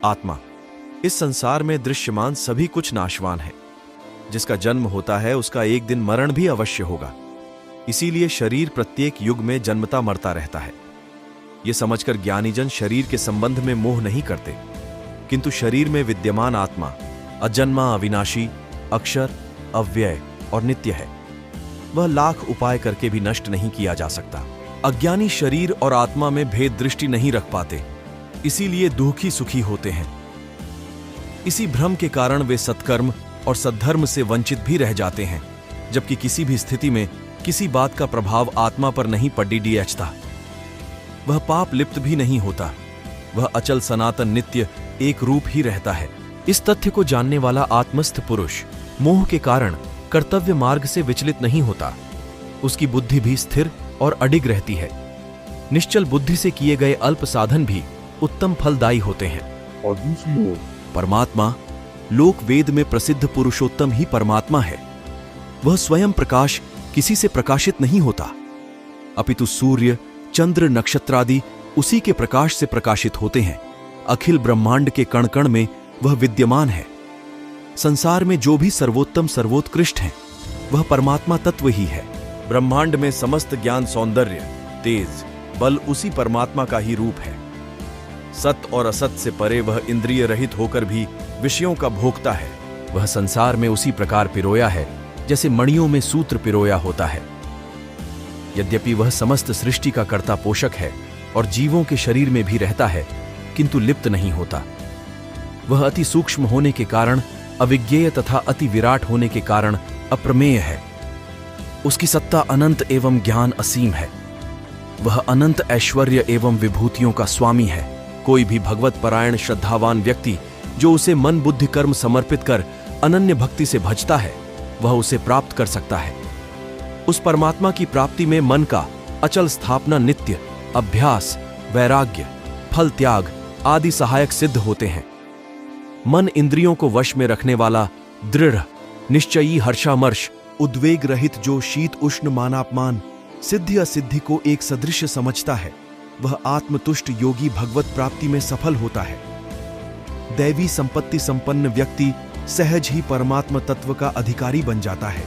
आत्मा। इस संसार में दृश्यमान सभी कुछ नाशवान है। जिसका जन्म होता है उसका एक दिन मरण भी अवश्य होगा। इसीलिए शरीर प्रत्येक युग में जन्मता मरता रहता है। यह समझकर ज्ञानीजन शरीर के संबंध में मोह नहीं करते, किंतु शरीर में विद्यमान आत्मा अजन्मा, अविनाशी, अक्षर, अव्यय और नित्य है। वह लाख उपाय करके भी नष्ट नहीं किया जा सकता। अज्ञानी शरीर और आत्मा में भेद दृष्टि नहीं रख पाते, इसीलिए दुखी सुखी होते हैं। इसी भ्रम के कारण वे सत्कर्म और सद्धर्म से वंचित भी रह जाते हैं, जबकि किसी भी स्थिति में किसी बात का प्रभाव आत्मा पर नहीं पड़ता। वह पाप लिप्त भी नहीं होता। वह अचल, सनातन, नित्य एक रूप ही रहता है। इस तथ्य को जानने वाला आत्मस्थ पुरुष मोह के कारण कर्तव्य मार्ग से विचलित नहीं होता। उसकी बुद्धि भी स्थिर और अडिग रहती है। निश्चल बुद्धि से किए गए अल्प साधन भी उत्तम फलदायी होते हैं। और दूसरी ओर परमात्मा, लोक वेद में प्रसिद्ध पुरुषोत्तम ही परमात्मा है। वह स्वयं प्रकाश किसी से प्रकाशित नहीं होता, अपितु सूर्य, चंद्र, नक्षत्रादि उसी के प्रकाश से प्रकाशित होते हैं। अखिल ब्रह्मांड के कण कण में वह विद्यमान है। संसार में जो भी सर्वोत्तम सर्वोत्कृष्ट है वह परमात्मा तत्व ही है। ब्रह्मांड में समस्त ज्ञान, सौंदर्य, तेज, बल उसी परमात्मा का ही रूप है। सत और असत से परे वह इंद्रिय रहित होकर भी विषयों का भोगता है। वह संसार में उसी प्रकार पिरोया है जैसे मणियों में सूत्र पिरोया होता है। यद्यपि वह समस्त सृष्टि का कर्ता पोषक है और जीवों के शरीर में भी रहता है, किंतु लिप्त नहीं होता। वह अति सूक्ष्म होने के कारण अविज्ञेय तथा अति विराट होने के कारण अप्रमेय है। उसकी सत्ता अनंत एवं ज्ञान असीम है। वह अनंत ऐश्वर्य एवं विभूतियों का स्वामी है। कोई भी भगवत परायण श्रद्धावान व्यक्ति जो उसे मन, बुद्धि, कर्म समर्पित कर अनन्य भक्ति से भजता है, वह उसे प्राप्त कर सकता है। उस परमात्मा की प्राप्ति में मन का अचल स्थापना, नित्य अभ्यास, वैराग्य, फल त्याग आदि सहायक सिद्ध होते हैं। मन इंद्रियों को वश में रखने वाला, दृढ़, निश्चयी, हर्षामर्ष, उद्वेग रहित, जो शीत उष्ण मानापमान, सिद्धि असिद्धि को एक सदृश समझता है, वह आत्मतुष्ट योगी भगवत प्राप्ति में सफल होता है। दैवी संपत्ति संपन्न व्यक्ति सहज ही परमात्म तत्व का अधिकारी बन जाता है।